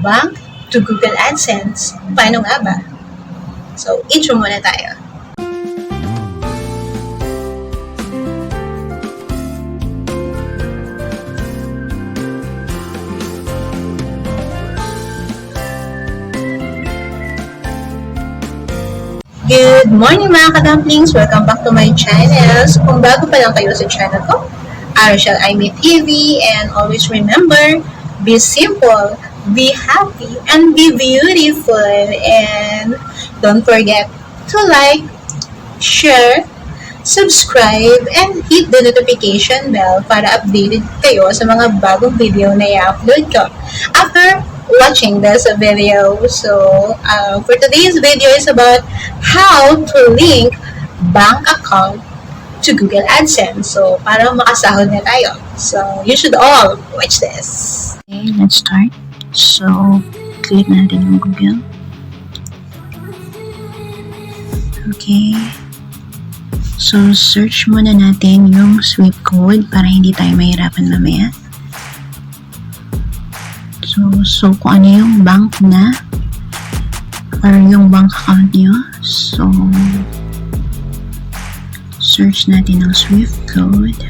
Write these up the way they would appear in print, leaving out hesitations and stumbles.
bank to Google AdSense. Paano nga ba? So, intro muna tayo. Good morning mga ka-dumplings! Welcome back to my channel. So, kung bago pa lang kayo sa channel ko, Arashel Imee TV, and always remember, be simple, be happy, and be beautiful. And don't forget to like, share, subscribe, and hit the notification bell para updated kayo sa mga bagong video na i-upload ko after watching this video. So, for today's video is about how to link bank account to Google AdSense. So, para makasahod na tayo. So, you should all watch this. Okay, let's start. So, click natin yung Google. Okay. So, search muna natin yung swift code para hindi tayo mahirapan mamaya. So kung ano yung bank na or yung bank account nyo. So, search natin ang swift code.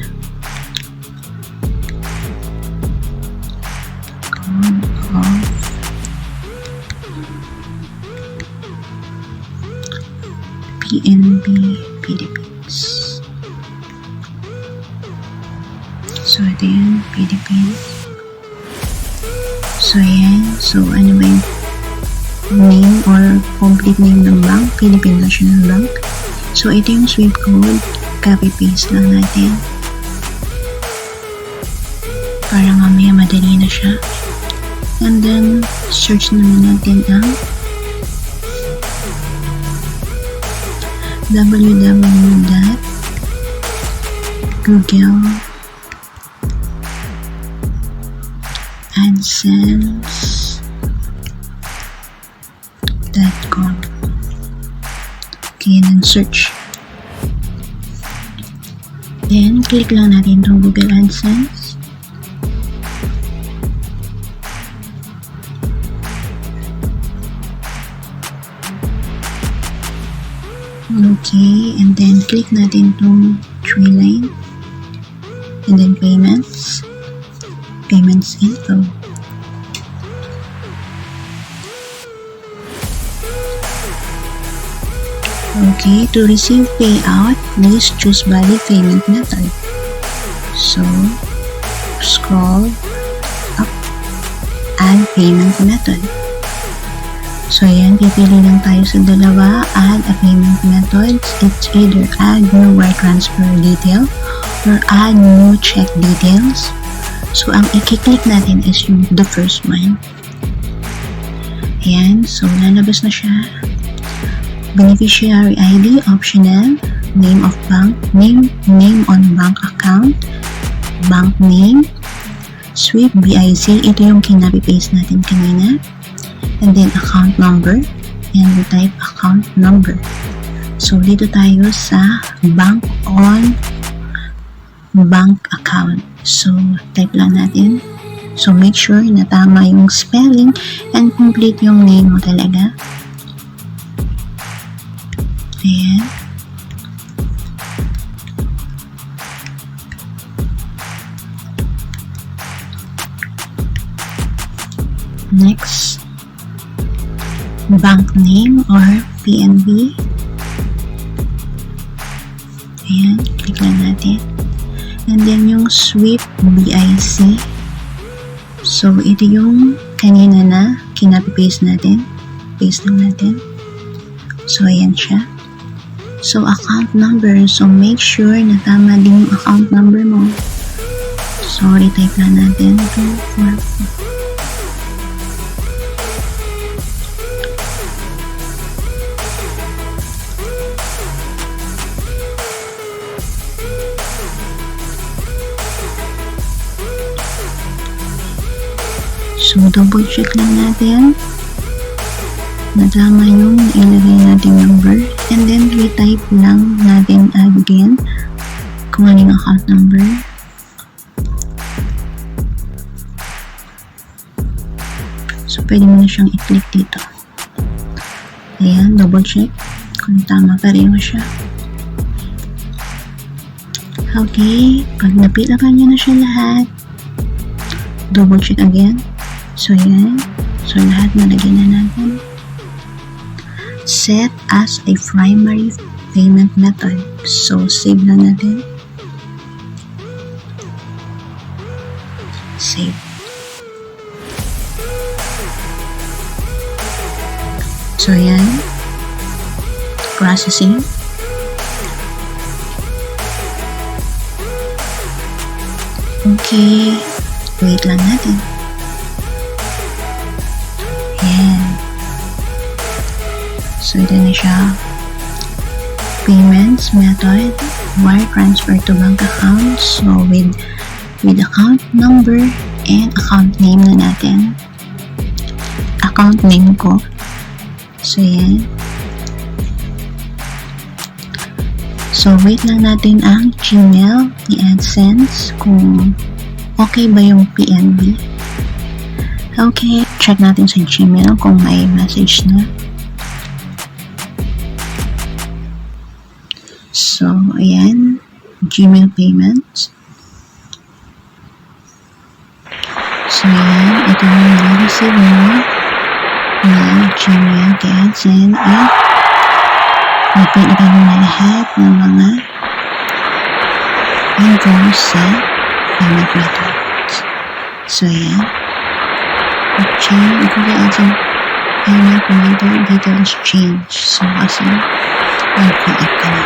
Code of PNB Philippines. So, ito yun, Philippines. So, ayan. So, ano ba yung name or complete name ng bank? Philippine National Bank. So, ito yung swift code. Copy-paste lang natin. Para mamaya madali na siya. And then, search naman natin ang www.Adsense.com. Okay, and then search. Then, click lang natin itong Google AdSense. Okay, and then click natin itong three line. And then payments info. Okay, to receive payout, please choose valid payment method. So, scroll up, add payment method. So, ayan, pipili lang tayo sa dalawa, add a payment method. It's either add new wire transfer detail or add new check details. So, ang i-click natin is yung the first one. Ayan, so lalabas na siya. Beneficiary ID, optional. Name of bank, name on bank account, bank name, swift BIC, ito yung kinapi-paste natin kanina. And then account number, and we type account number. So, dito tayo sa bank on bank account. So, type lang natin. So, make sure na tama yung spelling and complete yung name mo talaga. Ayan. Next, bank name or PNB. Ayan, click lang natin. And then yung swift BIC. So, ito yung kanina na kinapi-paste natin. Paste lang natin. So, ayan siya. So, account number. So, make sure na tama din yung account number mo. So, retype lang natin. 244. So, double check lang natin na tama yung ilagay natin number. And then, retype lang natin again kung ano yung account number. So, pwede mo na siyang i-click dito. Ayan, double check kung tama pareho siya. Okay, pag napilakan nyo na siya lahat, double check again. So, yan. So, lahat nalagyan na natin. Set as a primary payment method. So, save na natin. Save. So, yan. Processing. Okay. Wait lang natin. Yan. So, ito na siya. Payments method. Wire transfer to bank account. So, with account number and account name na natin. Account name ko. So, yan. So, wait lang natin ang Gmail ni Adsense kung okay ba yung PNB. Okay, check natin sa Gmail kung may message na. So, ayan, Gmail payments. So, ayan, ito na nag-receive mo na Gmail kay Adsense at napilitan mo na lahat ng mga invoice sa payment methods. So, ayan. Change, kung Adsense payment method details change. So, kasi mag-create ka na.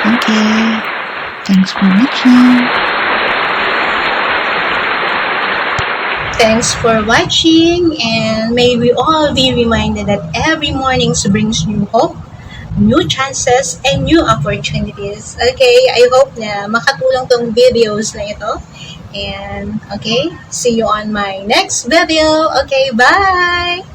Okay. Thanks for watching. Thanks for watching, and may we all be reminded that every morning brings new hope, new chances, and new opportunities. Okay, I hope na makatulong tong videos na ito. And okay, see you on my next video. Okay, bye!